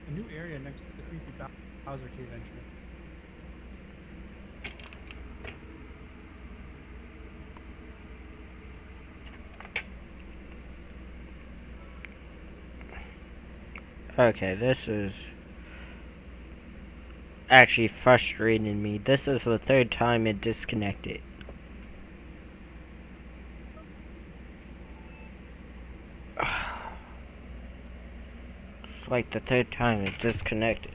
A new area next to the creepy Bowser Cave entrance. Okay, this is actually frustrating me. This is the third time it disconnected. It's like the third time it disconnected.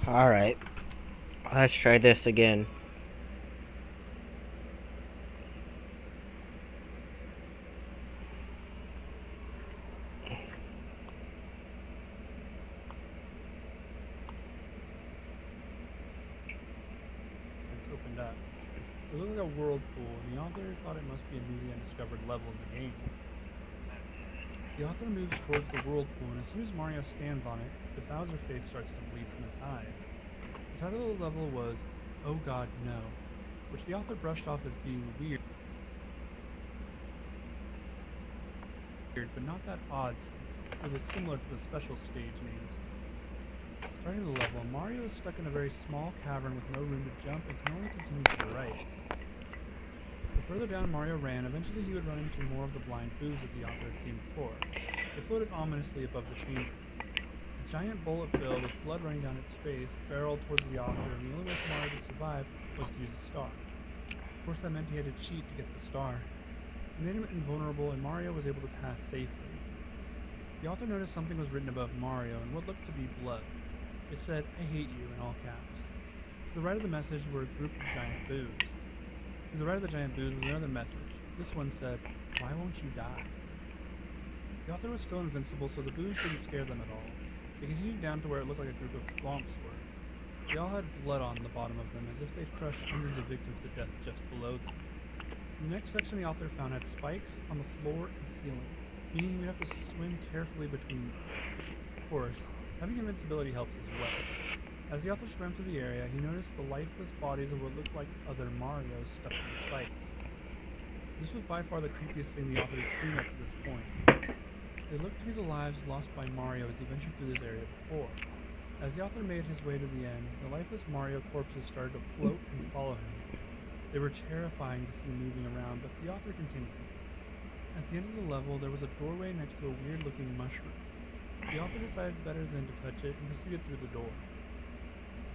Alright. Let's try this again. It's opened up. It looked like a whirlpool, and the author thought it must be a newly undiscovered level in the game. The author moves towards the whirlpool, and as soon as Mario stands on it, the Bowser face starts to bleed from its eyes. The title of the level was Oh God No, which the author brushed off as being weird, but not that odd since it was similar to the special stage names. Starting the level, Mario is stuck in a very small cavern with no room to jump and can only continue to the right. The further down Mario ran, eventually he would run into more of the blind boobs that the author had seen before. They floated ominously above the chamber. A giant bullet bill with blood running down its face barreled towards the author, and the only way for Mario to survive was to use a star. Of course, that meant he had to cheat to get the star. It made him invulnerable, and Mario was able to pass safely. The author noticed something was written above Mario in what looked to be blood. It said, "I hate you," in all caps. To the right of the message were a group of giant boos. To the right of the giant boos was another message. This one said, "Why won't you die?" The author was still invincible, so the boos didn't scare them at all. They continued down to where it looked like a group of thwomps were. They all had blood on the bottom of them, as if they'd crushed hundreds of victims to death just below them. The next section the author found had spikes on the floor and ceiling, meaning he would have to swim carefully between them. Of course, having invincibility helps as well. As the author swam through the area, he noticed the lifeless bodies of what looked like other Marios stuck in the spikes. This was by far the creepiest thing the author had seen up to this point. They looked to be the lives lost by Mario as he ventured through this area before. As the author made his way to the end, the lifeless Mario corpses started to float and follow him. They were terrifying to see moving around, but the author continued. At the end of the level, there was a doorway next to a weird-looking mushroom. The author decided better than to touch it and proceeded through the door.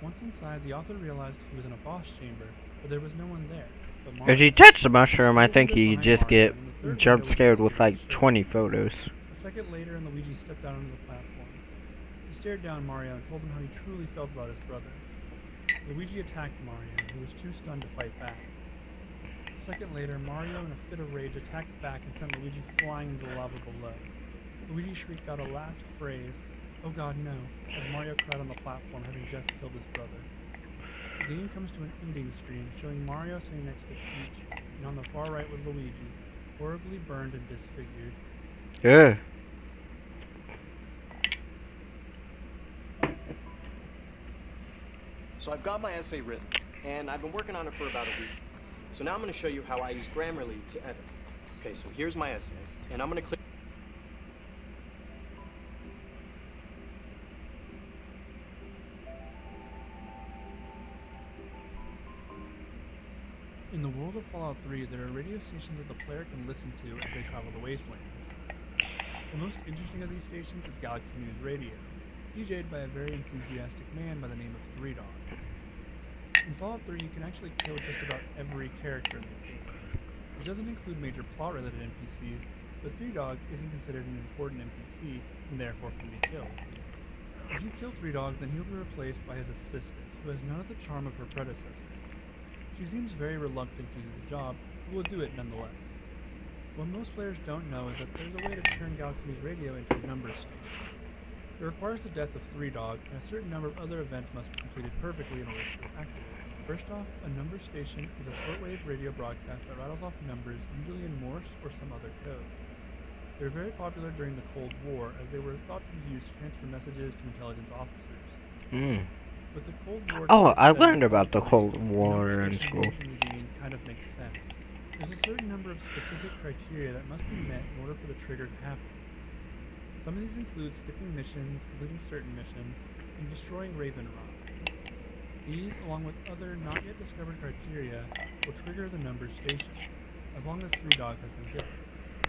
Once inside, the author realized he was in a boss chamber, but there was no one there. If you touch the mushroom, I think you just get jump scared with like 20 photos. A second later, and Luigi stepped out onto the platform. He stared down Mario and told him how he truly felt about his brother. Luigi attacked Mario, who was too stunned to fight back. A second later, Mario, in a fit of rage, attacked back and sent Luigi flying into the lava below. Luigi shrieked out a last phrase, "Oh God, no," as Mario cried on the platform, having just killed his brother. The game comes to an ending screen, showing Mario sitting next to Peach, and on the far right was Luigi, horribly burned and disfigured. Yeah. So I've got my essay written, and I've been working on it for about a week. So now I'm going to show you how I use Grammarly to edit. Okay, so here's my essay, and I'm going to click. In the world of Fallout 3, there are radio stations that the player can listen to as they travel the wastelands. The most interesting of these stations is Galaxy News Radio, DJ'd by a very enthusiastic man by the name of 3Dog. In Fallout 3, you can actually kill just about every character in the game. This doesn't include major plot-related NPCs, but 3Dog isn't considered an important NPC and therefore can be killed. If you kill 3Dog, then he'll be replaced by his assistant, who has none of the charm of her predecessor. She seems very reluctant to do the job, but will do it nonetheless. What most players don't know is that there's a way to turn Galaxy News Radio into a number station. It requires the death of 3Dog, and a certain number of other events must be completed perfectly in order to be activated. First off, a number station is a shortwave radio broadcast that rattles off numbers, usually in Morse or some other code. They were very popular during the Cold War, as they were thought to be used to transfer messages to intelligence officers. With the Cold War, I learned about the Cold War in school. In the game kind of makes sense. There's a certain number of specific criteria that must be met in order for the trigger to happen. Some of these include skipping missions, completing certain missions, and destroying Raven Rock. These, along with other not yet discovered criteria, will trigger the number station, as long as 3Dog has been killed.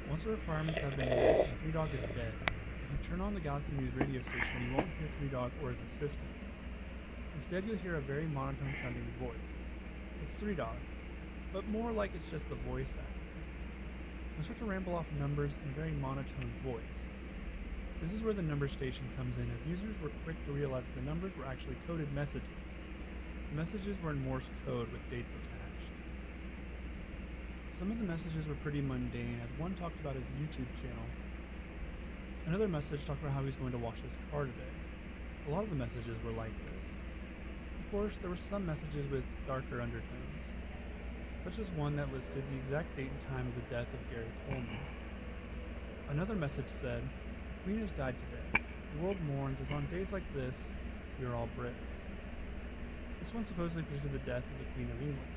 Once the requirements have been met and 3Dog is dead, if you turn on the Galaxy News radio station, you won't hear 3Dog or his assistant. Instead, you'll hear a very monotone sounding voice. It's 3Dog, but more like it's just the voice actor. He'll start to ramble off numbers in a very monotone voice. This is where the number station comes in, as users were quick to realize that the numbers were actually coded messages. The messages were in Morse code with dates attached. Some of the messages were pretty mundane, as one talked about his YouTube channel. Another message talked about how he was going to wash his car today. A lot of the messages were like this. Of course, there were some messages with darker undertones, such as one that listed the exact date and time of the death of Gary Coleman. Another message said, "The Queen has died today. The world mourns, as on days like this, we are all Brits." This one supposedly predicted the death of the Queen of England,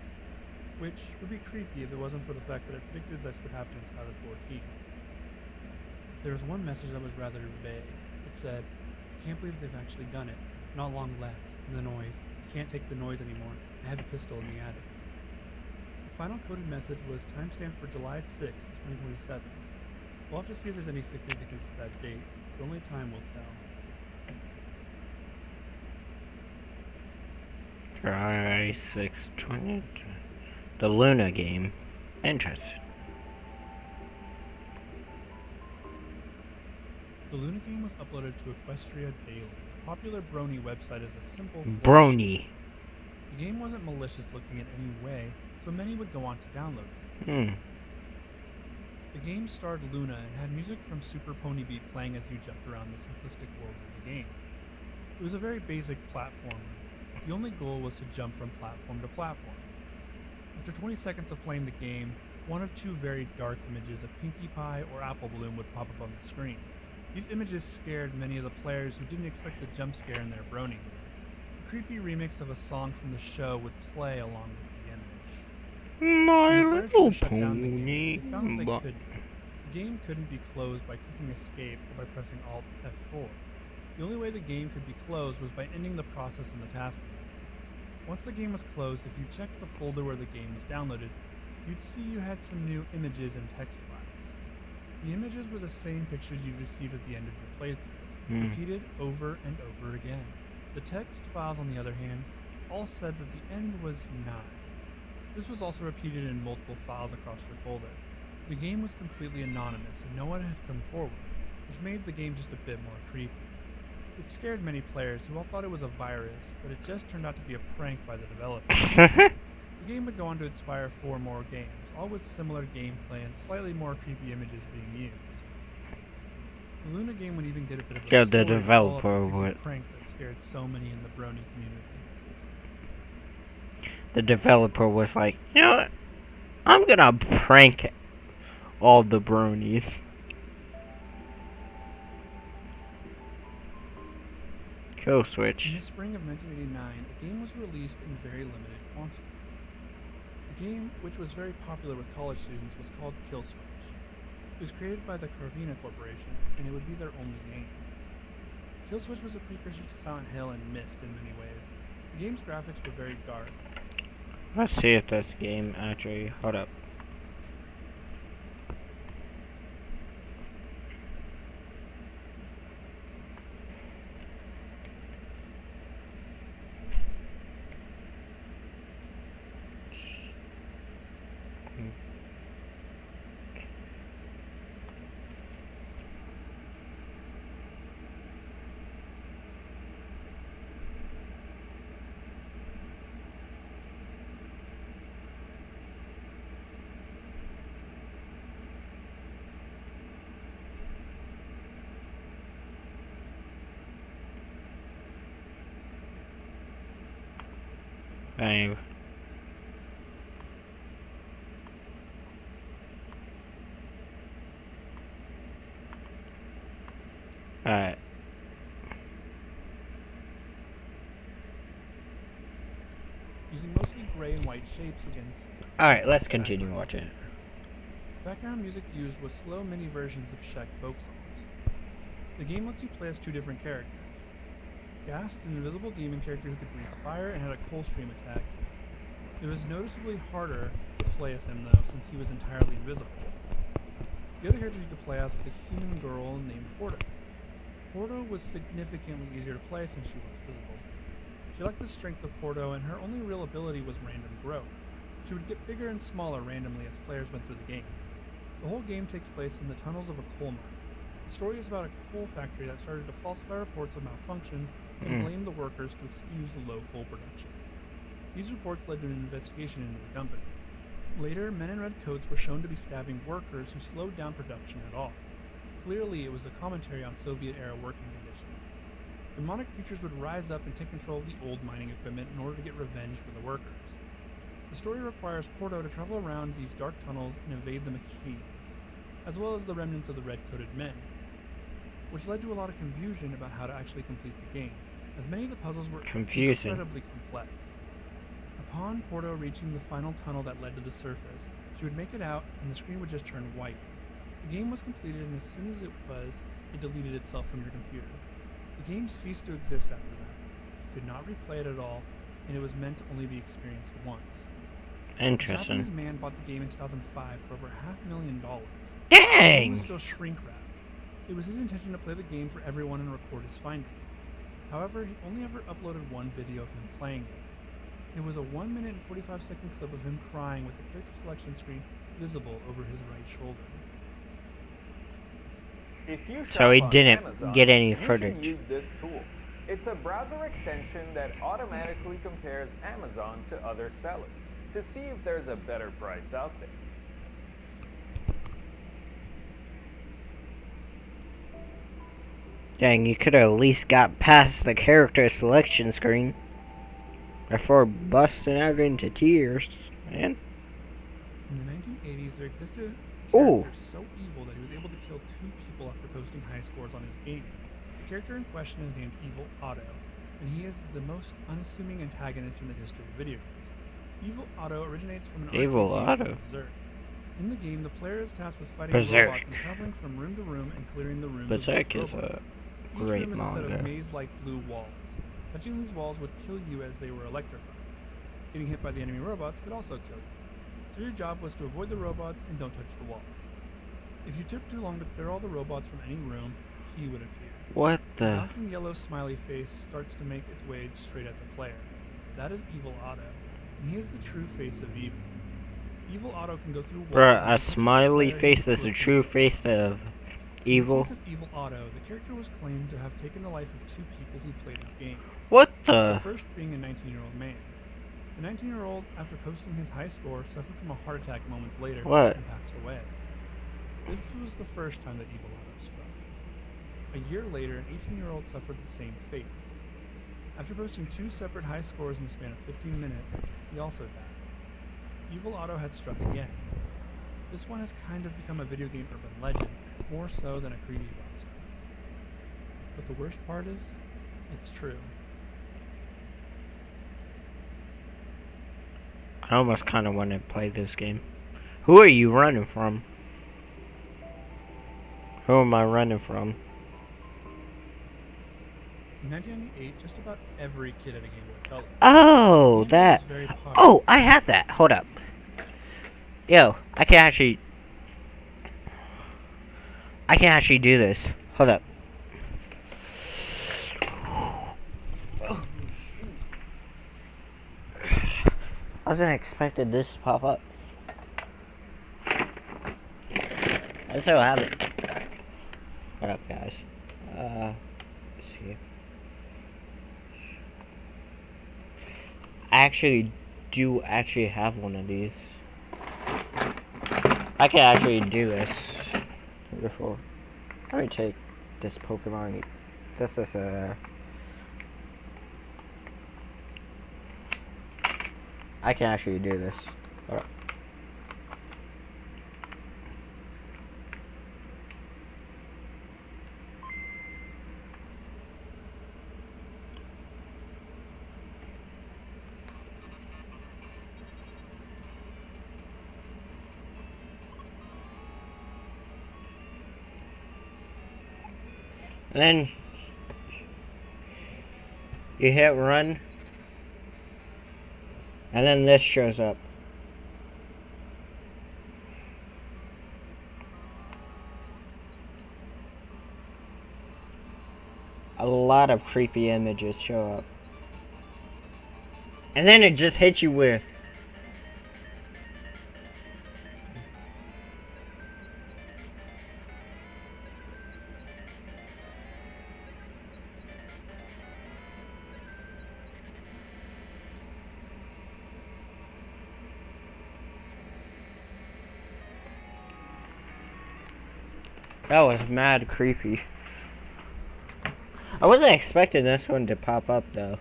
which would be creepy if it wasn't for the fact that it predicted this would happen in 2014. There was one message that was rather vague. It said, "I can't believe they've actually done it. Not long left. The noise. I can't take the noise anymore. I have a pistol in the attic." The final coded message was timestamped for July 6th, 2027. We'll have to see if there's any significance to that date, but only time will tell. July 6, 20. The Luna game. Interesting. The Luna game was uploaded to Equestria Daily, a popular Brony website as a simple Brony. The game wasn't malicious looking in any way, so many would go on to download it. The game starred Luna and had music from Super Pony Beat playing as you jumped around the simplistic world of the game. It was a very basic platformer. The only goal was to jump from platform to platform. After 20 seconds of playing the game, one of two very dark images of Pinkie Pie or Apple Bloom would pop up on the screen. These images scared many of the players who didn't expect the jump scare in their Brony game. A creepy remix of a song from the show would play along with the image. My When the players Little shut down the Pony. game, they found that they couldn't. The game couldn't be closed by clicking escape or by pressing Alt F4. The only way the game could be closed was by ending the process in the taskbar. Once the game was closed, if you checked the folder where the game was downloaded, you'd see you had some new images and text files. The images were the same pictures you received at the end of your playthrough, repeated over and over again. The text files, on the other hand, all said that the end was 9. This was also repeated in multiple files across your folder. The game was completely anonymous and no one had come forward, which made the game just a bit more creepy. It scared many players who all thought it was a virus, but it just turned out to be a prank by the developers. The game would go on to inspire 4 more games, all with similar gameplay and slightly more creepy images being used. The Luna game would even get a bit of a Yeah, the story to follow up developer the creepy would. prank that scared so many in the Brony community. The developer was like, you know what? I'm gonna prank all the bronies. Kill In switch. the spring of 1989, a game was released in very limited quantity. The game, which was very popular with college students, was called Kill Switch. It was created by the Corvina Corporation, and it would be their only game. Kill Switch was a precursor to Silent Hill and Myst in many ways. The game's graphics were very dark. Let's see if this game actually. Hold up. Bang. Alright. Using mostly gray and white shapes against... Alright, let's continue watching. Background music used was slow mini versions of Czech folk songs. The game lets you play as 2 different characters. Gast, an invisible demon character who could breathe fire and had a coal stream attack. It was noticeably harder to play as him though, since he was entirely invisible. The other character you could play as was a human girl named Porto. Porto was significantly easier to play since she was visible. She lacked the strength of Porto, and her only real ability was random growth. She would get bigger and smaller randomly as players went through the game. The whole game takes place in the tunnels of a coal mine. The story is about a coal factory that started to falsify reports of malfunctions and blame the workers to excuse the low coal productions. These reports led to an investigation into the company. Later, men in red coats were shown to be stabbing workers who slowed down production at all. Clearly, it was a commentary on Soviet-era working conditions. Demonic creatures would rise up and take control of the old mining equipment in order to get revenge for the workers. The story requires Porto to travel around these dark tunnels and evade the machines, as well as the remnants of the red-coated men, which led to a lot of confusion about how to actually complete the game, as many of the puzzles were incredibly complex. Upon Porto reaching the final tunnel that led to the surface, she would make it out and the screen would just turn white. The game was completed, and as soon as it was, it deleted itself from your computer. The game ceased to exist after that. You could not replay it at all, and it was meant to only be experienced once. Interesting. A Japanese man bought the game in 2005 for over $500,000. The game Dang! was still shrink-wrapped. It was his intention to play the game for everyone and record his findings. However, he only ever uploaded one video of him playing it. It was a 1 minute and 45-second clip of him crying with the character selection screen visible over his right shoulder. If you So he shop on didn't Amazon, get any you should footage. use this tool. It's a browser extension that automatically compares Amazon to other sellers to see if there's a better price out there. Dang, you could have at least got past the character selection screen before busting out into tears, man. In the 1980s, there existed a Ooh. character so evil that he was able to kill 2 people after posting high scores on his game. The character in question is named Evil Otto, and he is the most unassuming antagonist in the history of video games. Evil Otto originates from an Evil arcade game Otto. called Berserk. In the game, the player is tasked with fighting Berserk. robots and traveling from room to room and clearing the rooms Berserk of is robots. a Each great room is a set of manga. maze-like blue walls. Touching these walls would kill you as they were electrified. Getting hit by the enemy robots could also kill you. So your job was to avoid the robots and don't touch the walls. If you took too long to clear all the robots from any room, he would appear. What The the? bouncing yellow smiley face starts to make its way straight at the player. That is Evil Otto, and he is the true face of evil. Evil Otto can go through walls. Bruh, and a touch the smiley player face is to the a true pistol. face of In evil. the case of Evil Otto, the character was claimed to have taken the life of 2 people who played his game. What The the? first being a 19-year-old man. The 19-year-old, after posting his high score, suffered from a heart attack moments later What? and passed away. This was the first time that Evil Otto struck. A year later, an 18-year-old suffered the same fate. After posting 2 separate high scores in the span of 15 minutes, he also died. Evil Otto had struck again. This one has kind of become a video game urban legend, more so than a creepypasta. But the worst part is, it's true. I almost kind of want to play this game. Who are you running from? Who am I running from? In 1998, just about every kid had a Game Boy Color. Oh, The game that. was very popular. Oh, I have that. Hold up. Yo, I can actually do this. Hold up. I wasn't expecting this to pop up. I still have it. What up, guys? Let's see. I do have one of these. I can actually do this. Before. Let me take this Pokemon. This is a. I can actually do this. Hold up. And then you hit run, and then this shows up. A lot of creepy images show up. And then it just hits you with That was mad creepy. I wasn't expecting this one to pop up though.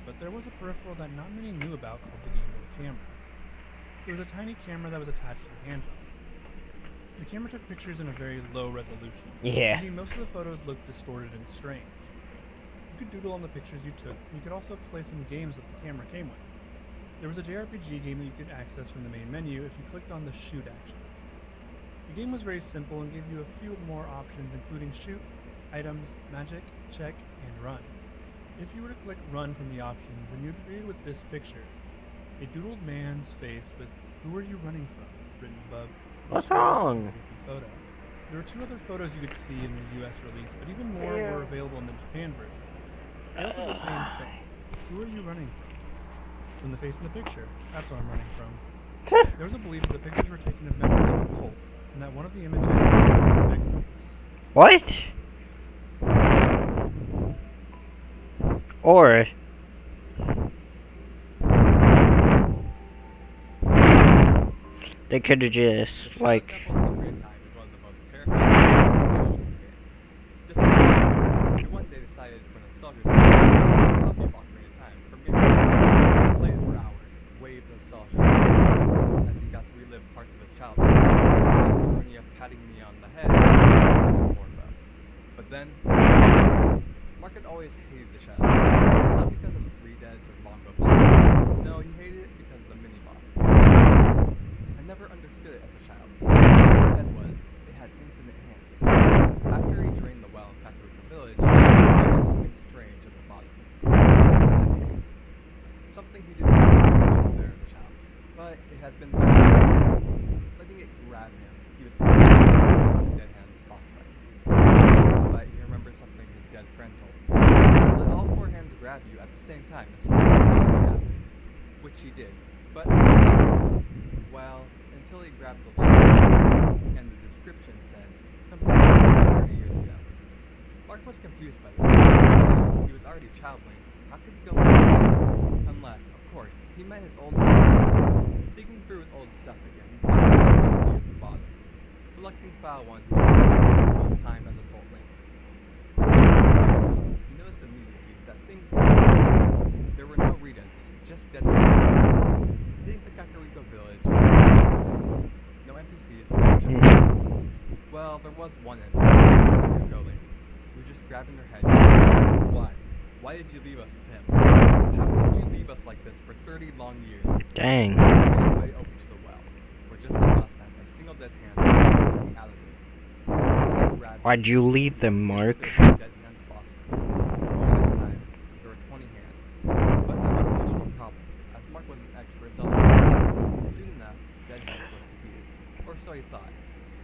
But there was a peripheral that not many knew about called the Game Boy camera. It was a tiny camera that was attached to the handle. The camera took pictures in a very low resolution. Yeah. Making most of the photos look distorted and strange. You could doodle on the pictures you took, and you could also play some games that the camera came with. There was a JRPG game that you could access from the main menu if you clicked on the shoot action. The game was very simple and gave you a few more options, including shoot, items, magic, check, and run. If you were to click run from the options, then you'd be greeted with this picture. A doodled man's face with "Who are you running from?" written above. What's wrong? Photo. There were 2 other photos you could see in the US release, but even more were available in the Japan version. They also said the same thing. Who are you running from? From the face in the picture. That's what I'm running from. There was a belief that the pictures were taken of members of a cult, and that one of the images was one of the victims. What? Or they could have just like Temple upgrade time is one of the most terrifying children's games. Just like you one day decided for nostalgia's sake to copy of Ocarina of Time from Game Boy. Played it for hours, waves of nostalgia as he got to relive parts of his childhood. Watching Ocarina patting me on the head was more fun. But then, Mark had always hated the Shadow. Not because of the 3 Deads or Bongo Bongo. No, he hated it because of the mini-boss. I never understood it as a child. All he said was, they had infinite hands. After he drained the well in Kakariko Village, he discovered something strange at the bottom. A single dead hand. Something he didn't know there as a child. But it had been there once. Letting it grab him, he was instantly taken into Dead Hand's boss fight. In this fight, he remembers something his dead friend told him. Let all 4 hands grab you at the same time and something crazy happens. Which he did. But nothing happened. Well, until he grabbed the left and the description said, compared to 30 years ago. Mark was confused by this. After all, he was already Child Link. How could he go back far? Unless, of course, he met his old self. Digging through his old stuff again, he found a copy at the bottom. Selecting file 1, he was spawned into time as a Toll Link. He noticed immediately that things were different. There were no readings, just dead hands. Heading to Kakariko Village, no NPCs, just hands. Well, there was one NPC, Kuko Link, who was just grabbing her head. Why? Why did you leave us with him? How could you leave us like this for 30 long years? dang. He made his way over to the well, where just like last time, a single dead hand was sticking out of it. Why'd you leave them, Mark? Dead hand's boss room. Only this time, there were 20 hands. But that wasn't much of a problem, as Mark was an expert Zelda player. Soon enough, Dead Hands was defeated. Or so he thought,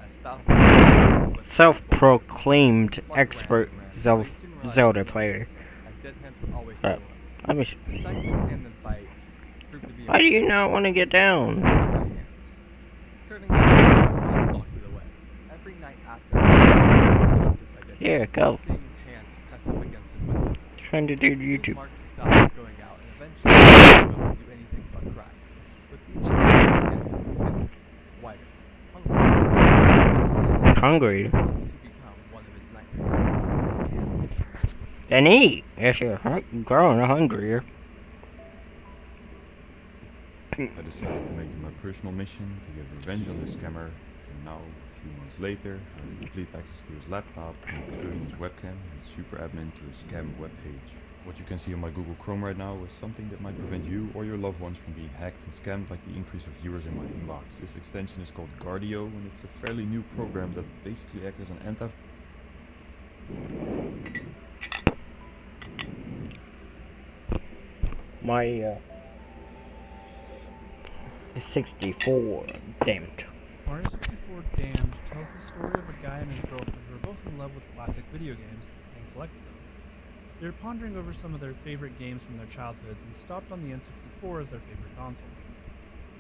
as thousands of Self-proclaimed expert Zelda player. as Dead Hands would always Uh, do. Let me. Deciding to stand and fight proved to be Why do you not want to get down? Turning unlocked to the way. Every night after, Here, go. seeing hands press up against his windows. Trying to do Soon YouTube. Mark stopped going out and eventually wasn't able to do anything but cry. With each time his hands moved in, wider, hungry. Hungry. Was to become one of his nightmares. Hands. Then eat if you're growing hungrier. I decided to make it my personal mission to get revenge on this scammer, and now, a few months later, I have complete access to his laptop, including his webcam and super admin to his scam webpage. What you can see on my Google Chrome right now is something that might prevent you or your loved ones from being hacked and scammed, like the increase of viewers in my inbox. This extension is called Guardio, and it's a fairly new program that basically acts as an anti- My 64. Damn it. Mario 64 Damned tells the story of a guy and his girlfriend who are both in love with classic video games and collect them. They were pondering over some of their favorite games from their childhoods and stopped on the N64 as their favorite console.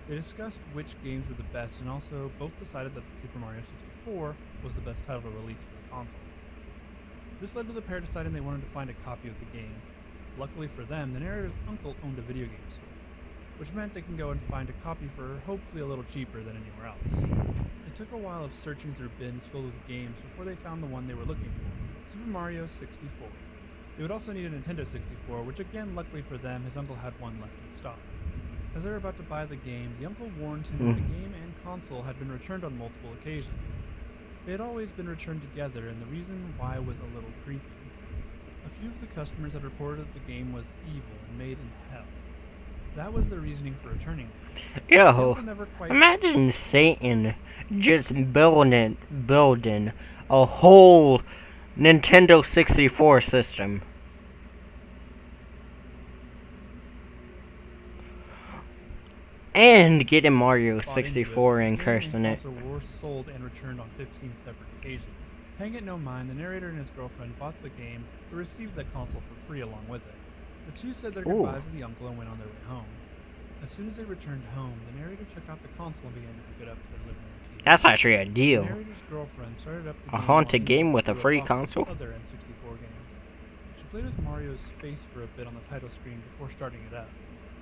They discussed which games were the best and also both decided that Super Mario 64 was the best title to release for the console. This led to the pair deciding they wanted to find a copy of the game. Luckily for them, the narrator's uncle owned a video game store. which meant they can go and find a copy for hopefully a little cheaper than anywhere else. It took a while of searching through bins filled with games before they found the one they were looking for, Super Mario 64. They would also need a Nintendo 64, which again, luckily for them, his uncle had one left in stock. As they were about to buy the game, the uncle warned him that the game and console had been returned on multiple occasions. They had always been returned together, and the reason why was a little creepy. A few of the customers had reported that the game was evil and made in hell. That was their reasoning for returning it. The Yo, uncle never quite imagine Satan just building a whole Nintendo 64 system. And getting Mario bought into 64 it. and The game cursing it. console were sold and returned on 15 separate occasions. Paying it no mind, the narrator and his girlfriend bought the game, but received the console for free along with it. The two said their Ooh. goodbyes to the uncle and went on their way home. As soon as they returned home, the narrator took out the console and began to hook it up to their living room TV. That's actually a The deal. narrator's girlfriend started up the A game haunted while he game looked with a through free box of console? Other N64 games. She played with Mario's face for a bit on the title screen before starting it up.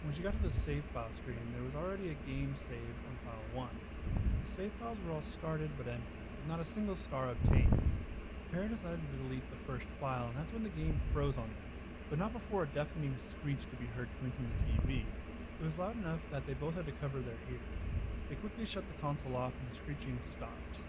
When she got to the save file screen, there was already a game saved on file 1. The save files were all started but empty, with not a single star obtained. Perry decided to delete the first file, and that's when the game froze on them, but not before a deafening screech could be heard coming from the TV. It was loud enough that they both had to cover their ears. They quickly shut the console off and the screeching stopped.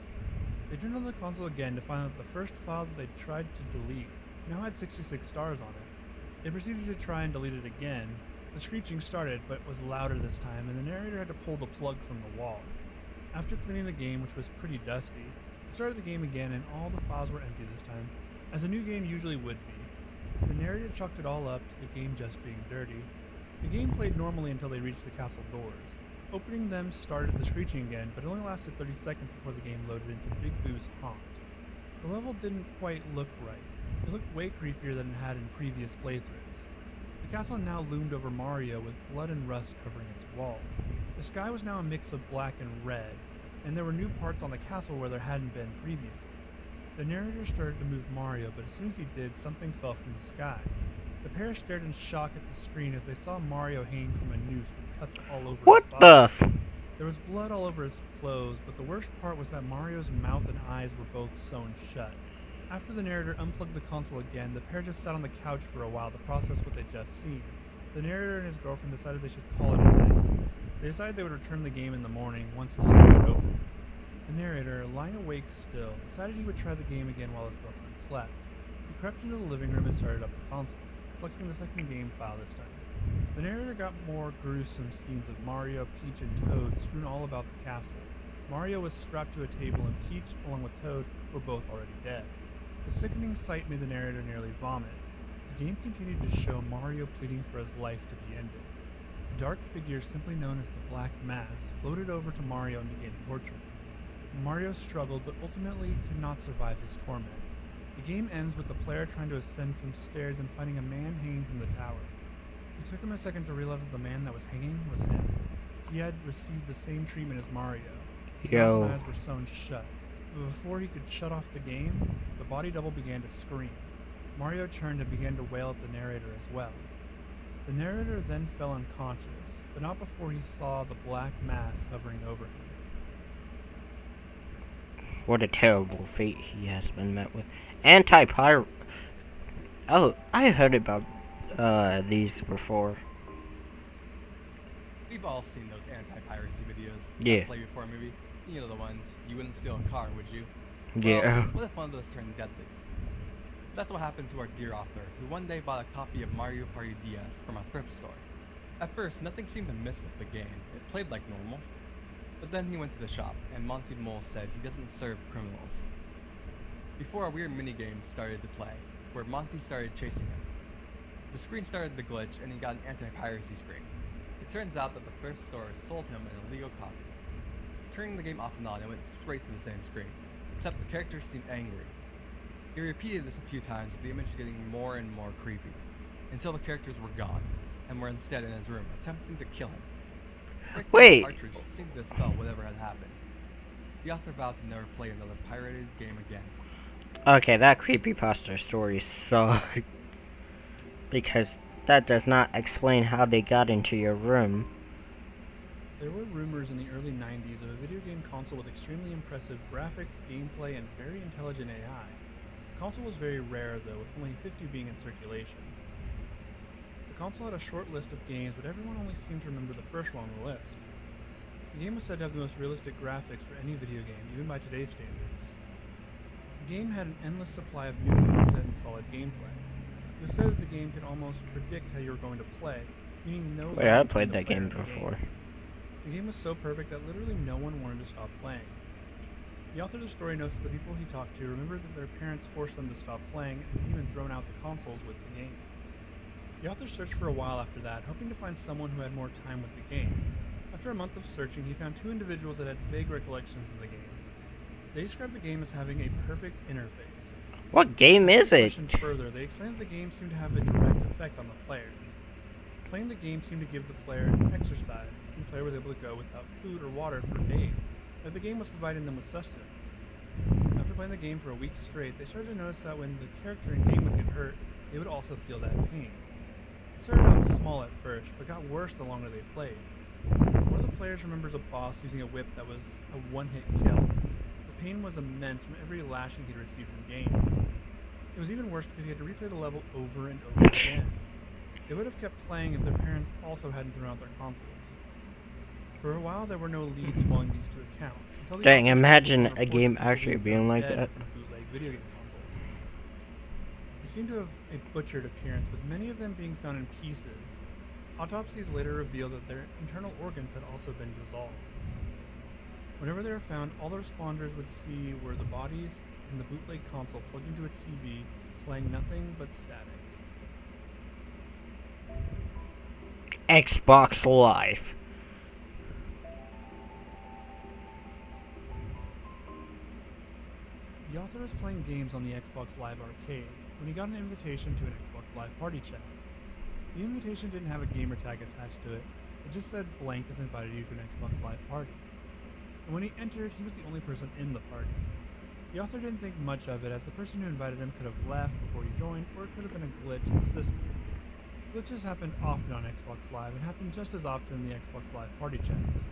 They turned on the console again to find that the first file that they tried to delete now had 66 stars on it. They proceeded to try and delete it again. The screeching started, but was louder this time, and the narrator had to pull the plug from the wall. After cleaning the game, which was pretty dusty, they started the game again, and all the files were empty this time, as a new game usually would be. The narrator chalked it all up to the game just being dirty. The game played normally until they reached the castle doors. Opening them started the screeching again, but it only lasted 30 seconds before the game loaded into Big Boo's Haunt. The level didn't quite look right. It looked way creepier than it had in previous playthroughs. The castle now loomed over Mario with blood and rust covering its walls. The sky was now a mix of black and red, and there were new parts on the castle where there hadn't been previously. The narrator started to move Mario, but as soon as he did, something fell from the sky. The pair stared in shock at the screen as they saw Mario hanging from a noose with cuts all over What his the body. f- There was blood all over his clothes, but the worst part was that Mario's mouth and eyes were both sewn shut. After the narrator unplugged the console again, the pair just sat on the couch for a while to process what they'd just seen. The narrator and his girlfriend decided they should call it a night. They decided they would return the game in the morning once the story opened. The narrator, lying awake still, decided he would try the game again while his girlfriend slept. He crept into the living room and started up the console, selecting the second game file this time. The narrator got more gruesome scenes of Mario, Peach, and Toad strewn all about the castle. Mario was strapped to a table, and Peach, along with Toad, were both already dead. The sickening sight made the narrator nearly vomit. The game continued to show Mario pleading for his life to be ended. A dark figure, simply known as the Black Mass, floated over to Mario and began torturing him. Mario struggled, but ultimately could not survive his torment. The game ends with the player trying to ascend some stairs and finding a man hanging from the tower. It took him a second to realize that the man that was hanging was him. He had received the same treatment as Mario. His mouth Yo. and eyes were sewn shut. But before he could shut off the game, the body double began to scream. Mario turned and began to wail at the narrator as well. The narrator then fell unconscious, but not before he saw the black mass hovering over him. What a terrible fate he has been met with. Anti-pirate. Oh, I heard about these before. We've all seen those anti-piracy videos. Yeah. Play before movie. You know the ones. You wouldn't steal a car, would you? Yeah. Well, what if one of those turned deadly? That's what happened to our dear author, who one day bought a copy of Mario Party DS from a thrift store. At first, nothing seemed to miss with the game. It played like normal. But then he went to the shop, and Monty Mole said he doesn't serve criminals. Before a weird minigame started to play, where Monty started chasing him. The screen started to glitch, and he got an anti-piracy screen. It turns out that the thrift store sold him an illegal copy. Turning the game off and on, it went straight to the same screen, except the characters seemed angry. He repeated this a few times, with the image getting more and more creepy, until the characters were gone, and were instead in his room, attempting to kill him. Breaking Wait. the cartridge seemed to dispel whatever had happened. The author vowed to never play another pirated game again. Okay, that creepypasta story sucks. Because that does not explain how they got into your room. There were rumors in the early 90s of a video game console with extremely impressive graphics, gameplay, and very intelligent AI. The console was very rare though, with only 50 being in circulation. The console had a short list of games, but everyone only seemed to remember the first one on the list. The game was said to have the most realistic graphics for any video game, even by today's standards. The game had an endless supply of new content and solid gameplay. It was said that the game could almost predict how you were going to play, meaning no Wait, I lag played between that the game player and the before. The game was so perfect that literally no one wanted to stop playing. The author of the story notes that the people he talked to remembered that their parents forced them to stop playing and even thrown out the consoles with the game. The author searched for a while after that, hoping to find someone who had more time with the game. After a month of searching, he found two individuals that had vague recollections of the game. They described the game as having a perfect interface. What game is it? Questioned further, they explained that the game seemed to have a direct effect on the player. Playing the game seemed to give the player an exercise, and the player was able to go without food or water for days, as the game was providing them with sustenance. After playing the game for a week straight, they started to notice that when the character in game would get hurt, they would also feel that pain. It started out small at first, but got worse the longer they played. One of the players remembers a boss using a whip that was a one-hit kill. The pain was immense from every lashing he'd received in game. It was even worse because he had to replay the level over and over again. They would have kept playing if their parents also hadn't thrown out their consoles. For a while, there were no leads following these two accounts. Until the Dang, author imagine started a reports game of people actually being being found like dead that. from bootleg video game consoles. They seemed to have a butchered appearance, with many of them being found in pieces. Autopsies later revealed that their internal organs had also been dissolved. Whenever they were found, all the responders would see were the bodies and the bootleg console plugged into a TV, playing nothing but static. Xbox Live. The author was playing games on the Xbox Live Arcade when he got an invitation to an Xbox Live party chat. The invitation didn't have a gamer tag attached to it, it just said blank has invited you to an Xbox Live party. And when he entered, he was the only person in the party. The author didn't think much of it, as the person who invited him could have left before he joined, or it could have been a glitch in the system. Glitches happened often on Xbox Live, and happened just as often in the Xbox Live party chats.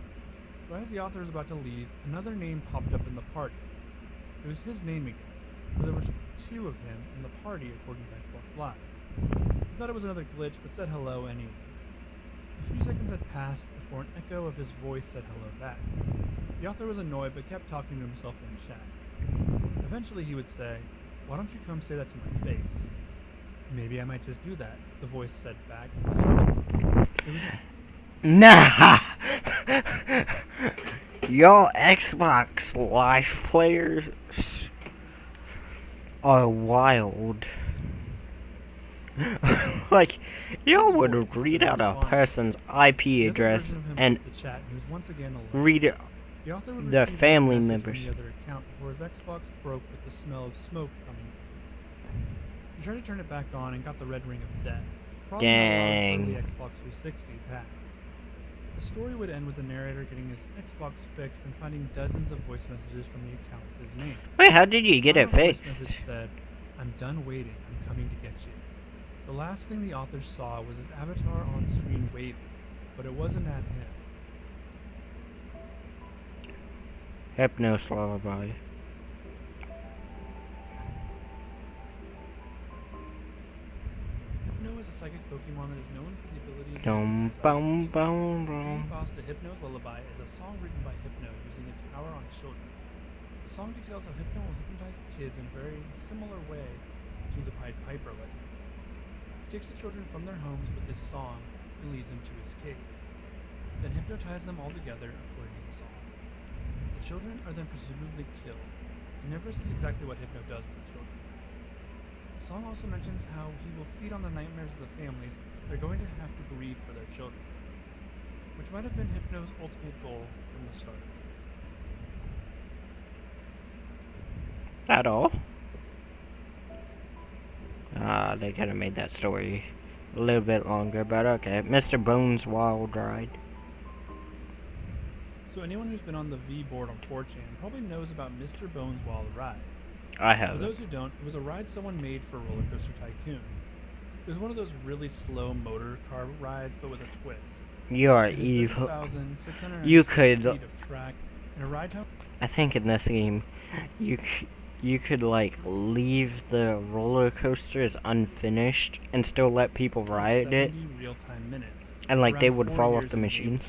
Right as the author was about to leave, another name popped up in the party. It was his name again, but there were two of him in the party according to Xbox Live. He thought it was another glitch, but said hello anyway. A few seconds had passed before an echo of his voice said hello back. The author was annoyed, but kept talking to himself in chat. Eventually he would say, "Why don't you come say that to my face?" "Maybe I might just do that," the voice said back. It was Nah! Y'all Xbox Live players are wild. Like, y'all would read out a person's IP address and the chat, he was once again alone. read it. The author would their receive a family message members. from the other account before his Xbox broke with the smell of smoke coming in. He tried to turn it back on and got the red ring of death. Probably not a lot of Dang. early Xbox 360s had. The story would end with the narrator getting his Xbox fixed and finding dozens of voice messages from the account with his name. Wait, how did you get The it final voice fixed? message said, "I'm done waiting. I'm coming to get you." The last thing the author saw was his avatar on screen waving, but it wasn't at him. Hypnos Lullaby. Hypno is a psychic Pokemon that is known for the ability to Dum hypnotize bum others. bum The bum. boss to Hypno's Lullaby is a song written by Hypno using its power on children. The song details how Hypno will hypnotize kids in a very similar way to the Pied Piper legend. He takes the children from their homes with this song and leads them to his cave. Then hypnotize them all together according to the song. The children are then presumably killed. He never says exactly what Hypno does with the children. The song also mentions how he will feed on the nightmares of the families they're going to have to grieve for their children, which might have been Hypno's ultimate goal from the start. That all? They could have made that story a little bit longer, but okay. Mr. Bones Wild Ride. So anyone who's been on the V board on 4chan probably knows about Mr. Bones Wild Ride. I For have those it. who don't, it was a ride someone made for Roller Coaster Tycoon. It was one of those really slow motor car rides, but with a twist. You are It had evil. 30,696 You could- feet of track and a ride time I think in this game, you could like leave the roller coasters unfinished and still let people of ride it, 70 real-time minutes. and like they around would 4 fall off years the in game. machines.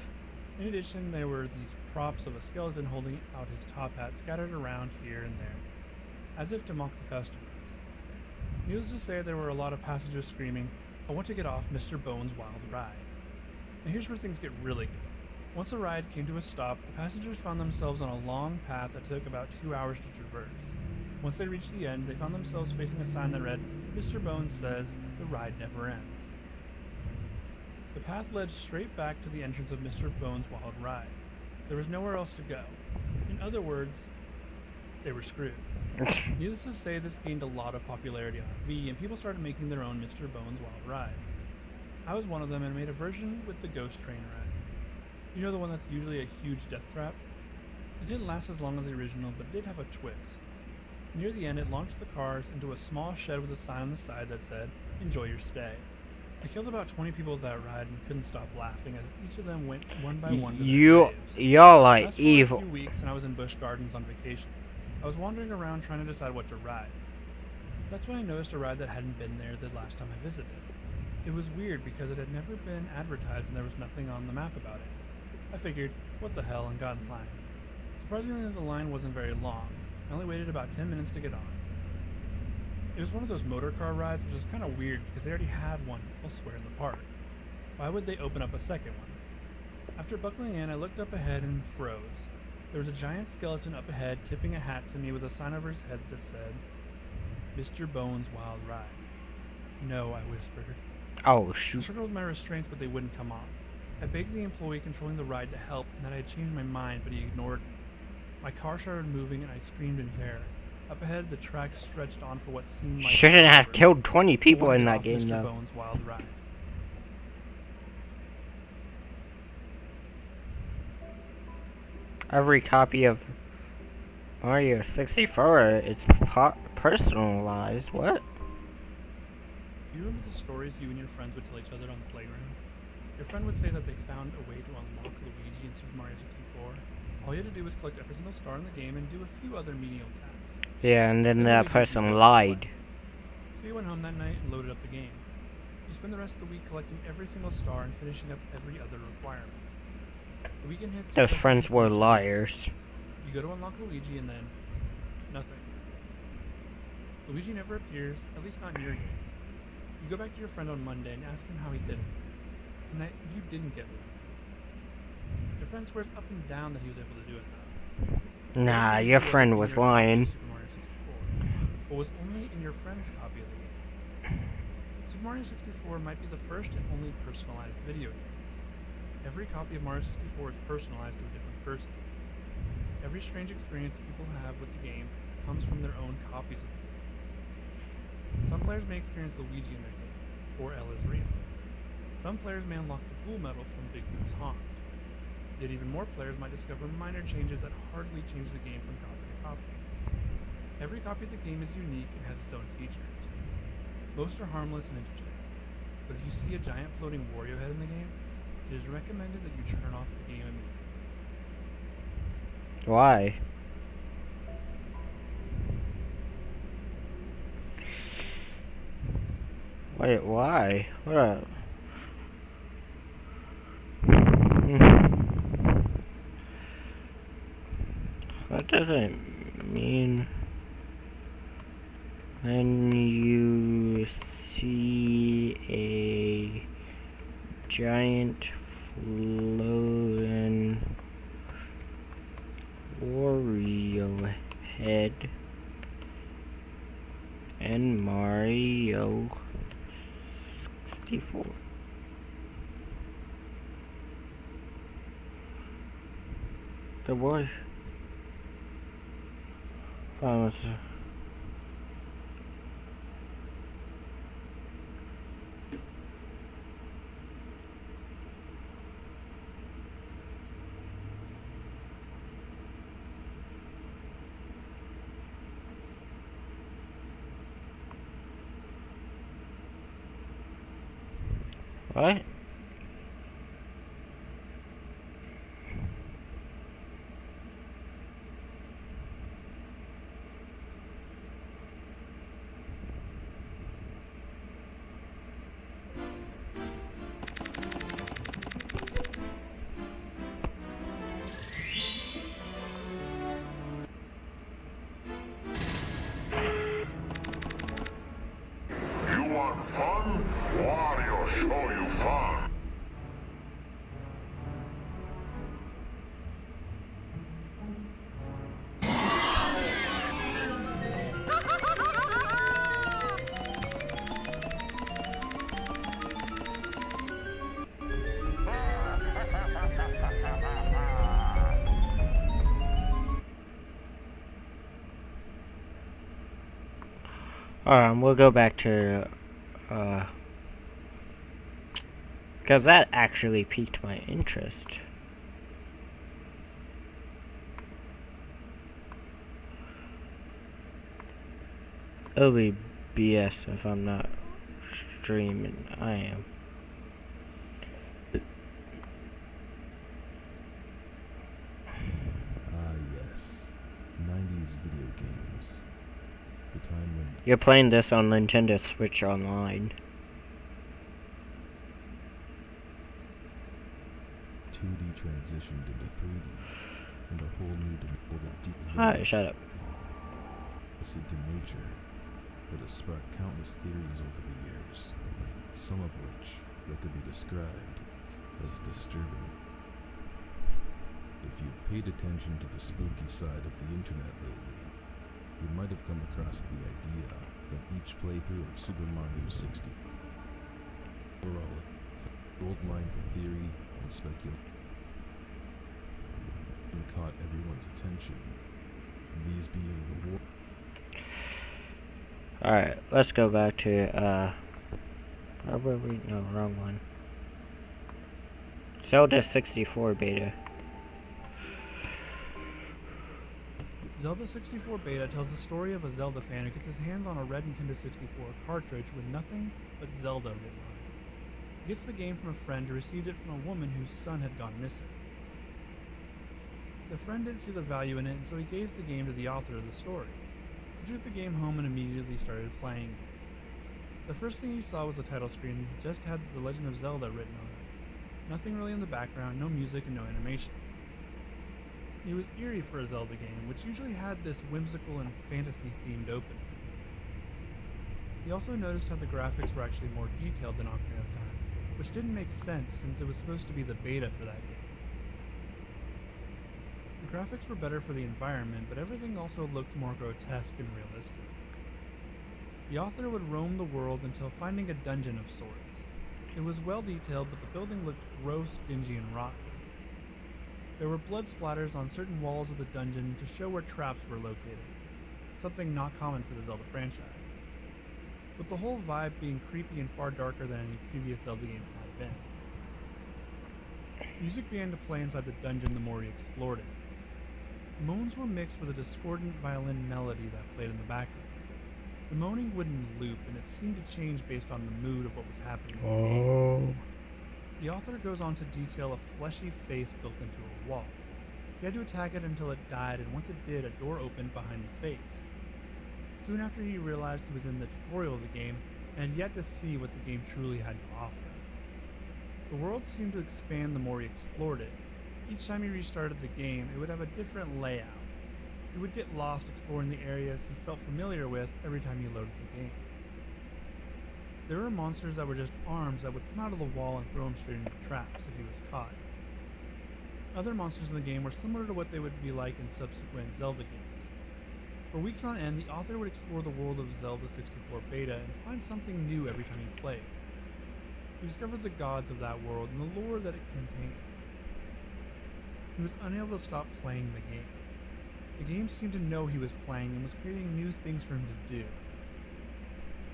In addition, there were these props of a skeleton holding out his top hat scattered around here and there, as if to mock the customers. Needless to say, there were a lot of passengers screaming, "I want to get off Mr. Bones' wild ride." And here's where things get really good. Once the ride came to a stop, the passengers found themselves on a long path that took about 2 hours to traverse. Once they reached the end, they found themselves facing a sign that read, "Mr. Bones says the ride never ends." The path led straight back to the entrance of Mr. Bones' wild ride. There was nowhere else to go. In other words, they were screwed. Needless to say, this gained a lot of popularity on V, and people started making their own Mr. Bones' wild ride. I was one of them and made a version with the ghost train ride. You know, the one that's usually a huge death trap? It didn't last as long as the original, but it did have a twist. Near the end, it launched the cars into a small shed with a sign on the side that said, "Enjoy your stay." I killed about 20 people with that ride and couldn't stop laughing as each of them went one by one to their graves. Y'all are Fast forward evil. a few weeks and I was in Busch Gardens on vacation. I was wandering around trying to decide what to ride. That's when I noticed a ride that hadn't been there the last time I visited. It was weird because it had never been advertised and there was nothing on the map about it. I figured, what the hell, and got in line. Surprisingly, the line wasn't very long. I only waited about 10 minutes to get on. It was one of those motor car rides, which is kind of weird because they already had one elsewhere in the park. Why would they open up a second one? After buckling in, I looked up ahead and froze. There was a giant skeleton up ahead tipping a hat to me with a sign over his head that said, "Mr. Bones' Wild Ride." "No," I whispered. Oh I shoot. struggled with my restraints, but they wouldn't come off. I begged the employee controlling the ride to help and that I had changed my mind, but he ignored me. My car started moving and I screamed in terror. Up ahead, the track stretched on for what seemed like Shouldn't have forever. killed 20 I people wanted in to that get off game Mr. though. Bones' Wild Ride. Every copy of Mario 64, it's personalized. What? Do you remember the stories you and your friends would tell each other on the playground? Your friend would say that they found a way to unlock Luigi in Super Mario 64. All you had to do was collect every single star in the game and do a few other menial tasks. Yeah, and then Then that Luigi person beat up lied. So you went home that night and loaded up the game. You spend the rest of the week collecting every single star and finishing up every other requirement. The weekend hits. Those just as friends you were finish the game. liars. You go to unlock Luigi and then nothing. Luigi never appears, at least not near you. You go back to your friend on Monday and ask him how he did it, and that you didn't get it. Your friend swears up and down that he was able to do it though. Nah, Luigi your wasn't friend in was your copy of lying. Super Mario 64, but was only in your friend's copy of the game. Super Mario 64 might be the first and only personalized video game. Every copy of Mario 64 is personalized to a different person. Every strange experience people have with the game comes from their own copies of the game. Some players may experience Luigi in their game, for L is real. Some players may unlock the Ghoul medal from Big Boo's Haunt. Yet even more players might discover minor changes that hardly change the game from copy to copy. Every copy of the game is unique and has its own features. Most are harmless and interesting, but if you see a giant floating Wario head in the game, it is recommended that you turn off the game immediately. Why? Wait, why? What up? What does it mean when you see a giant floating Wario head in Mario 64? The boy. Promise. What? We'll go back to, because that actually piqued my interest. It'll be BS if I'm not streaming. I am. Ah, yes. 90s video games. The time when You're playing this on Nintendo Switch Online. 2D transitioned into 3D, and a whole new dimension of deep Alright, shut up. into nature that has sparked countless theories over the years, some of which that could be described as disturbing. If you've paid attention to the spooky side of the internet lately, you might have come across the idea that each playthrough of Super Mario 60 overall gold line for theory and speculation and caught everyone's attention. These being the war. Alright, let's go back to, probably, no, wrong one. Zelda 64 beta. Zelda 64 Beta tells the story of a Zelda fan who gets his hands on a red Nintendo 64 cartridge with nothing but Zelda written on it. He gets the game from a friend who received it from a woman whose son had gone missing. The friend didn't see the value in it, and so he gave the game to the author of the story. He took the game home and immediately started playing it. The first thing he saw was the title screen, just had The Legend of Zelda written on it. Nothing really in the background, no music and no animation. It was eerie for a Zelda game, which usually had this whimsical and fantasy-themed opening. He also noticed how the graphics were actually more detailed than Ocarina of Time, which didn't make sense since it was supposed to be the beta for that game. The graphics were better for the environment, but everything also looked more grotesque and realistic. The author would roam the world until finding a dungeon of sorts. It was well detailed, but the building looked gross, dingy, and rotten. There were blood splatters on certain walls of the dungeon to show where traps were located, something not common for the Zelda franchise, with the whole vibe being creepy and far darker than any previous Zelda game had been. Music began to play inside the dungeon the more he explored it. Moans were mixed with a discordant violin melody that played in the background. The moaning wouldn't loop, and it seemed to change based on the mood of what was happening in the game. The author goes on to detail a fleshy face built into a wall. He had to attack it until it died, and once it did, a door opened behind the face. Soon after, he realized he was in the tutorial of the game, and had yet to see what the game truly had to offer. The world seemed to expand the more he explored it. Each time he restarted the game, it would have a different layout. He would get lost exploring the areas he felt familiar with every time he loaded the game. There were monsters that were just arms that would come out of the wall and throw him straight into traps if he was caught. Other monsters in the game were similar to what they would be like in subsequent Zelda games. For weeks on end, the author would explore the world of Zelda 64 Beta and find something new every time he played. He discovered the gods of that world and the lore that it contained. He was unable to stop playing the game. The game seemed to know he was playing and was creating new things for him to do.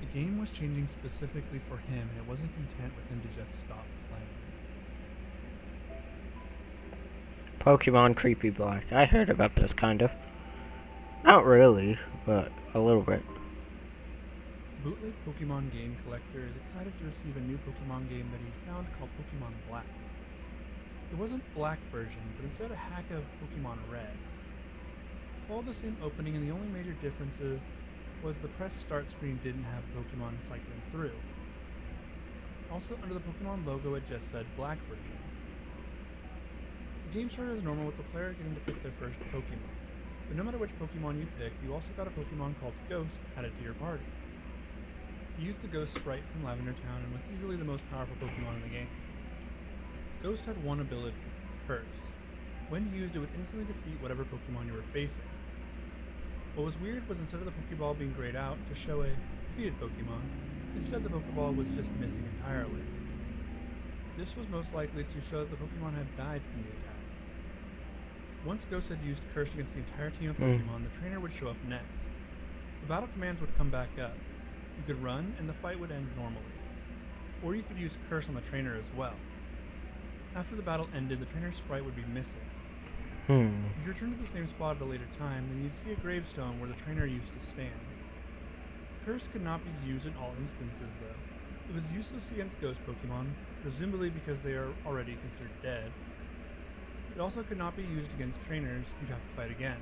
The game was changing specifically for him, and it wasn't content with him to just stop playing. Pokemon Creepy Black. I heard about this, kind of. Not really, but a little bit. Bootleg Pokemon game collector is excited to receive a new Pokemon game that he found called Pokemon Black. It wasn't Black version, but instead a hack of Pokemon Red. It followed the same opening, and the only major differences was the press start screen didn't have Pokemon cycling through. Also, under the Pokemon logo, it just said Black version. The game started as normal with the player getting to pick their first Pokemon. But no matter which Pokemon you picked, you also got a Pokemon called Ghost added to your party. You used the Ghost sprite from Lavender Town and was easily the most powerful Pokemon in the game. Ghost had one ability, Curse. When used, it would instantly defeat whatever Pokemon you were facing. What was weird was instead of the Pokeball being grayed out to show a defeated Pokemon, instead the Pokeball was just missing entirely. This was most likely to show that the Pokemon had died from the attack. Once Ghost had used Curse against the entire team of Pokemon, the trainer would show up next. The battle commands would come back up. You could run, and the fight would end normally. Or you could use Curse on the trainer as well. After the battle ended, the trainer's sprite would be missing. If you return to the same spot at a later time, then you'd see a gravestone where the trainer used to stand. Curse could not be used in all instances, though. It was useless against ghost Pokemon, presumably because they are already considered dead. It also could not be used against trainers you'd have to fight again.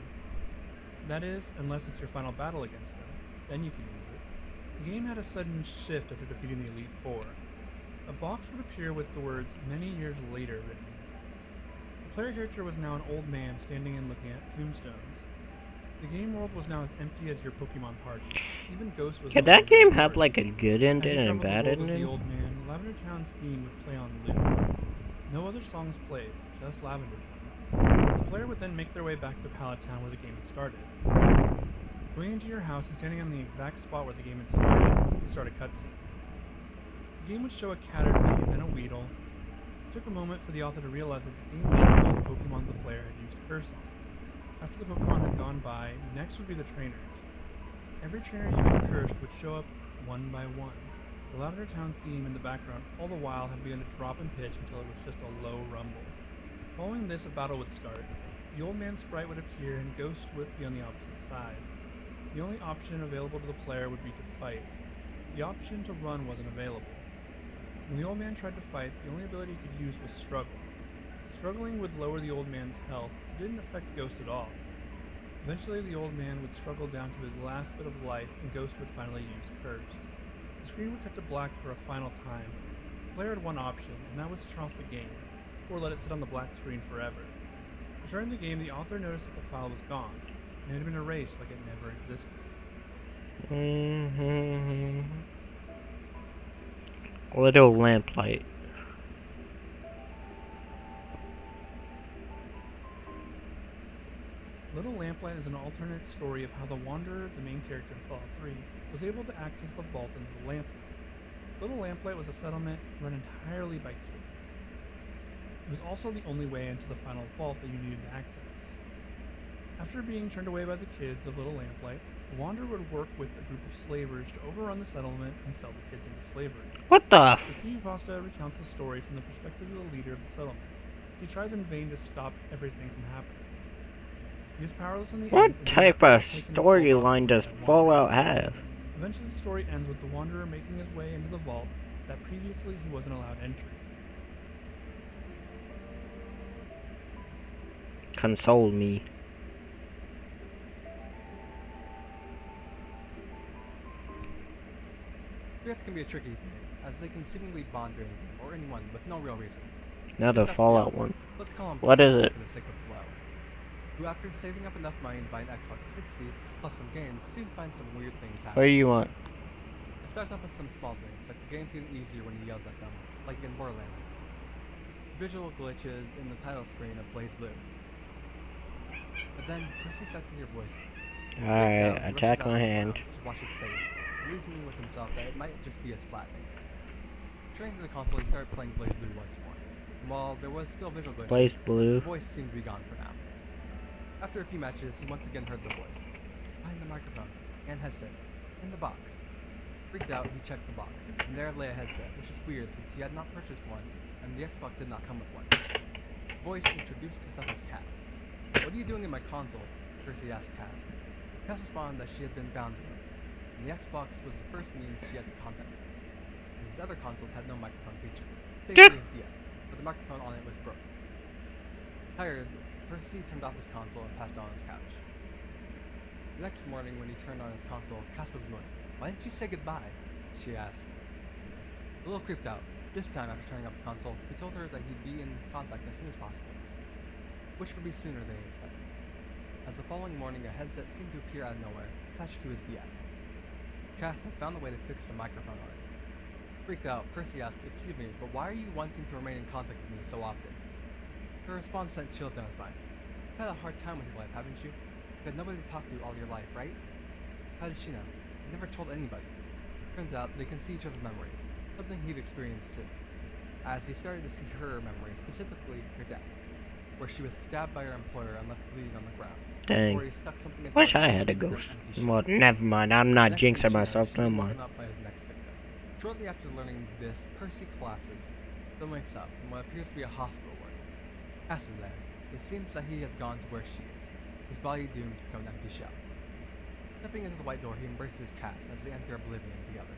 That is, unless it's your final battle against them. Then you can use it. The game had a sudden shift after defeating the Elite Four. A box would appear with the words "many years later" written in it. The player character was now an old man standing and looking at tombstones. The game world was now as empty as your Pokemon party. Even Ghost was Could no that longer game the have party. like a good ending As you and a traveled the bad world as the ending? old man, Lavender Town's theme would play on loop. No other songs played, just Lavender Town. The player would then make their way back to Pallet Town where the game had started. Going into your house and standing on the exact spot where the game had started, you start a cutscene. The game would show a Caterpie and then a Weedle. It took a moment for the author to realize that the game was showing all the Pokemon the player had used Curse on. After the Pokemon had gone by, next would be the trainers. Every trainer you had cursed would show up one by one. The Lavender Town theme in the background all the while had begun to drop in pitch until it was just a low rumble. Following this, a battle would start. The old man's sprite would appear and Ghost would be on the opposite side. The only option available to the player would be to fight. The option to run wasn't available. When the old man tried to fight, the only ability he could use was struggle. Struggling would lower the old man's health, but didn't affect Ghost at all. Eventually, the old man would struggle down to his last bit of life, and Ghost would finally use Curse. The screen would cut to black for a final time. The player had one option, and that was to turn off the game, or let it sit on the black screen forever. During the game, the author noticed that the file was gone, and it had been erased like it never existed. Little lamplight. Little Lamplight is an alternate story of how the Wanderer, the main character in Fallout 3, was able to access the vault in Little Lamplight. Little Lamplight was a settlement run entirely by kids. It was also the only way into the final vault that you needed to access. After being turned away by the kids of Little Lamplight, the Wanderer would work with a group of slavers to overrun the settlement and sell the kids into slavery. What the The f- creepypasta recounts the story from the perspective of the leader of the settlement, as he tries in vain to stop everything from happening. He is powerless in the end. What and type ends up of taking the soul storyline off does the Wanderer. Fallout have? Eventually, the story ends with the Wanderer making his way into the vault that previously he wasn't allowed entry. Console me. Regrets can be a tricky thing, as they can seemingly bond to anything or anyone with no real reason. Another Just as Fallout Flower, one. Let's call him What is Flower it? for the sake of Flower, who after saving up enough money to buy an Xbox 360 plus some games, soon finds some weird things What do happening. you want? It starts off with some small things, like the game's getting easier when he yells at them, like in Borderlands. Visual glitches in the title screen of Blaze Blue. But then, Percy starts to hear voices. Alright, He rushes attack out my of the hand. crowd to wash his face, reasoning with himself that it might just be his flatmate. Turning to the console, he started playing Blaze Blue once more. And while there was still visual glitches, Blaze Blue. the voice seemed to be gone for now. After a few matches, he once again heard the voice. Behind the microphone and headset, in the box. Freaked out, he checked the box, and there lay a headset, which is weird since he had not purchased one, and the Xbox did not come with one. The voice introduced himself as Cass. "What are you doing in my console?" Percy asked Cass. Cass responded that she had been bound to him, and the Xbox was the first means she had to contact him. His other consoles had no microphone feature, thankfully his DS, but the microphone on it was broken. Tired, Percy turned off his console and passed out on his couch. The next morning, when he turned on his console, Cass was annoyed. "Why didn't you say goodbye?" she asked. A little creeped out, this time after turning off the console, he told her that he'd be in contact as soon as possible, which would be sooner than he expected. As the following morning, a headset seemed to appear out of nowhere, attached to his DS. Cass had found a way to fix the microphone on it. Freaked out, Percy asked, "Excuse me, but why are you wanting to remain in contact with me so often?" Her response sent chills down his spine. "You've had a hard time with your life, haven't you? You had nobody to talk to all your life, right?" How did she know? He never told anybody. Turns out they can see each other's memories, something he'd experienced too, as he started to see her memories, specifically her death, where she was stabbed by her employer and left bleeding on the ground. Dang. Before he stuck something into Wish her I hand had a and gave her an ghost. empty shell. Well, never mind. I'm not The next thing jinxing she myself. knows, she's No been more. woken up by his next victim. Shortly after learning this, Percy collapses, then wakes up in what appears to be a hospital ward. Cass is there. It seems that he has gone to where she is, his body doomed to become an empty shell. Stepping into the white door, he embraces Cass as they enter oblivion together,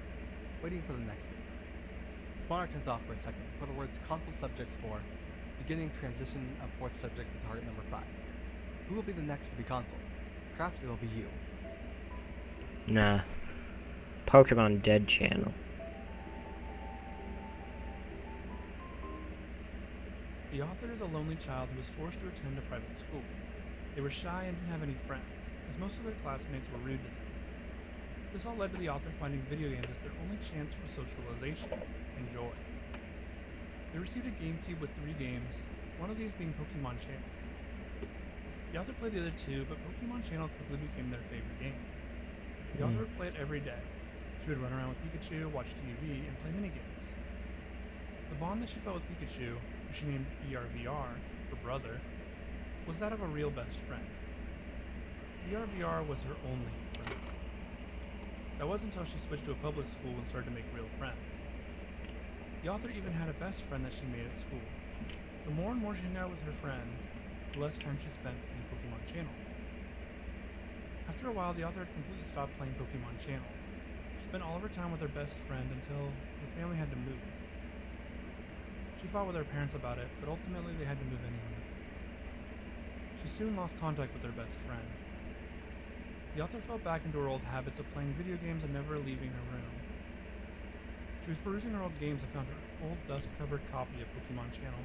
waiting for the next victim. The spawner turns off for a second, for the words console subjects 4, beginning transition of fourth subject to target number 5. Who will be the next to be console? Perhaps it will be you. Nah. Pokemon Dead channel. The author is a lonely child who was forced to attend a private school. They were shy and didn't have any friends, as most of their classmates were rude to them. This all led to the author finding video games as their only chance for socialization and joy. They received a GameCube with 3 games, one of these being Pokemon Channel. The author played the other 2, but Pokemon Channel quickly became their favorite game. The author would play it every day. She would run around with Pikachu, watch TV, and play minigames. The bond that she felt with Pikachu, who she named BRVR, her brother, was that of a real best friend. BRVR was her only friend. That wasn't until she switched to a public school and started to make real friends. The author even had a best friend that she made at school. The more and more she hung out with her friends, the less time she spent playing Pokemon Channel. After a while, the author had completely stopped playing Pokemon Channel. She spent all of her time with her best friend until her family had to move. She fought with her parents about it, but ultimately they had to move anyway. She soon lost contact with her best friend. The author fell back into her old habits of playing video games and never leaving her room. She was perusing her old games and found her old dust-covered copy of Pokemon Channel.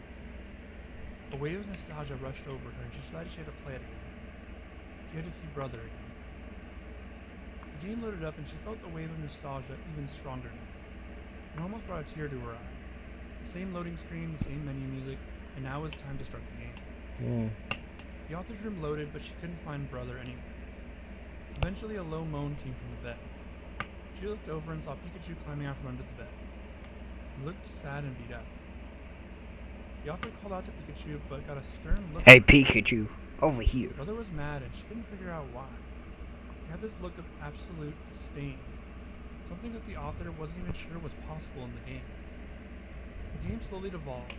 A wave of nostalgia rushed over her and she decided she had to play it again. She had to see Brother again. The game loaded up and she felt the wave of nostalgia even stronger now. It almost brought a tear to her eye. The same loading screen, the same menu music, and now it was time to start the game. The author's room loaded, but she couldn't find Brother anywhere. Eventually, a low moan came from the bed. She looked over and saw Pikachu climbing out from under the bed. He looked sad and beat up. The author called out to Pikachu, but got a stern look. Hey, from her. Pikachu, over here. Brother was mad, and she couldn't figure out why. He had this look of absolute disdain, something that the author wasn't even sure was possible in the game. The game slowly devolved.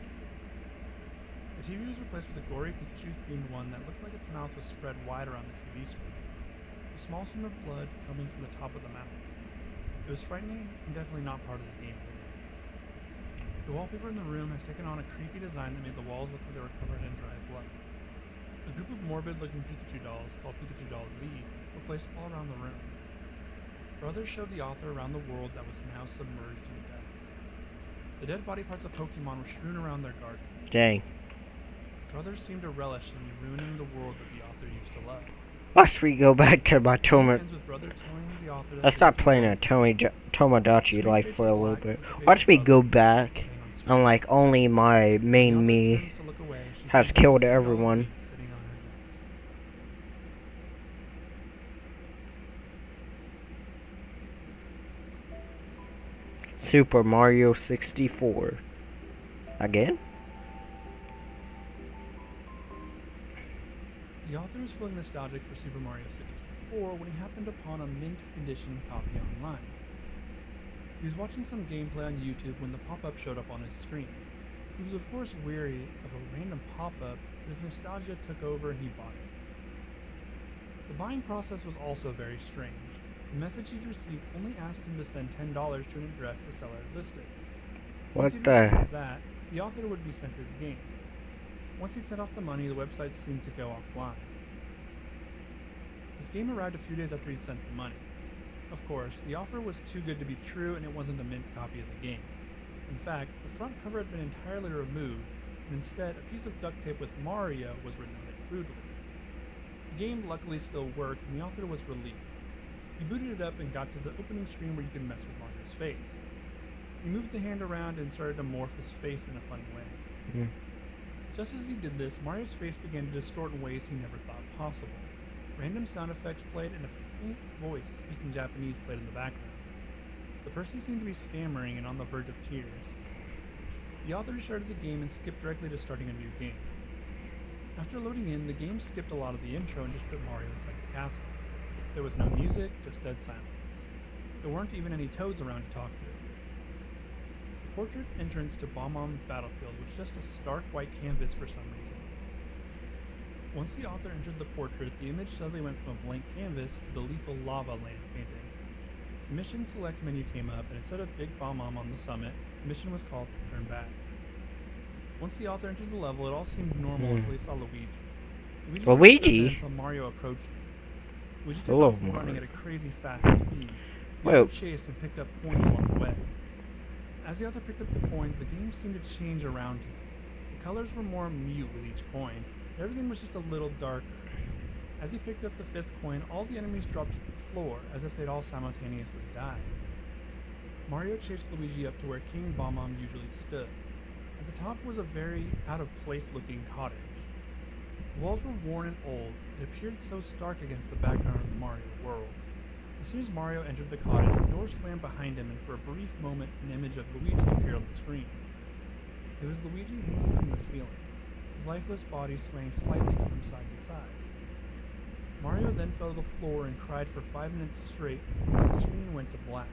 The TV was replaced with a gory Pikachu-themed one that looked like its mouth was spread wide around the TV screen. A small stream of blood coming from the top of the mouth. It was frightening and definitely not part of the game. The wallpaper in the room has taken on a creepy design that made the walls look like they were covered in dry blood. A group of morbid-looking Pikachu dolls, called Pikachu Doll Z, were placed all around the room. Brothers showed the author around the world that was now submerged in death. The dead body parts of Pokemon were strewn around their garden. Dang. Brothers seemed to relish in ruining the world that the author used to love. Watch me go back to my The game Toma. ends with Brother telling the author that I they stopped would playing love a Tomodachi Street life fades for to a little black bit. with the face Watch of me Brother go back. staying on screen. I'm like, only my The main author me turns to look away. She has sees killed Pikachu Doll everyone. Z sitting on her desk. Super Mario 64. Again? The author was feeling nostalgic for Super Mario 64 when he happened upon a mint condition copy online. He was watching some gameplay on YouTube when the pop-up showed up on his screen. He was of course weary of a random pop-up, but his nostalgia took over and he bought it. The buying process was also very strange. The message he'd received only asked him to send $10 to an address the seller had listed. Once What he'd the? received that, the author would be sent his game. Once he'd sent off the money, the website seemed to go offline. His game arrived a few days after he'd sent the money. Of course, the offer was too good to be true and it wasn't a mint copy of the game. In fact, the front cover had been entirely removed, and instead, a piece of duct tape with Mario was written on it crudely. The game luckily still worked, and the author was relieved. He booted it up and got to the opening screen where you could mess with Mario's face. He moved the hand around and started to morph his face in a funny way. Just as he did this, Mario's face began to distort in ways he never thought possible. Random sound effects played and a faint voice speaking Japanese played in the background. The person seemed to be stammering and on the verge of tears. The author restarted the game and skipped directly to starting a new game. After loading in, the game skipped a lot of the intro and just put Mario inside the castle. There was no music, just dead silence. There weren't even any toads around to talk to. The portrait entrance to Bob-omb Battlefield was just a stark white canvas for some reason. Once the author entered the portrait, the image suddenly went from a blank canvas to the lethal lava land painting. The mission select menu came up, and instead of Big Bob-omb on the summit, the mission was called Turn Back. Once the author entered the level, it all seemed normal until he saw Luigi. Luigi? Until Mario approached him. Luigi took Hello, off Mario. running at a crazy fast speed. The Well- author chased and picked up coins along the way. As the author picked up the coins, the game seemed to change around him. The colors were more mute with each coin. Everything was just a little darker. As he picked up the 5th coin, all the enemies dropped to the floor, as if they'd all simultaneously died. Mario chased Luigi up to where King Bob-omb usually stood. At the top was a very out-of-place looking cottage. The walls were worn and old. It appeared so stark against the background of the Mario world. As soon as Mario entered the cottage, the door slammed behind him, and for a brief moment, an image of Luigi appeared on the screen. It was Luigi hanging from the ceiling, his lifeless body swaying slightly from side to side. Mario then fell to the floor and cried for 5 minutes straight as the screen went to black.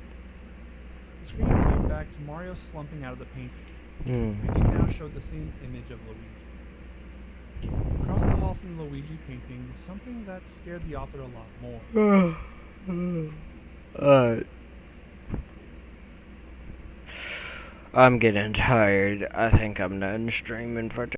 The screen came back to Mario slumping out of the painting. The painting now showed the same image of Luigi. Across the hall from the Luigi painting was something that scared the author a lot more. I'm getting tired. I think I'm done streaming for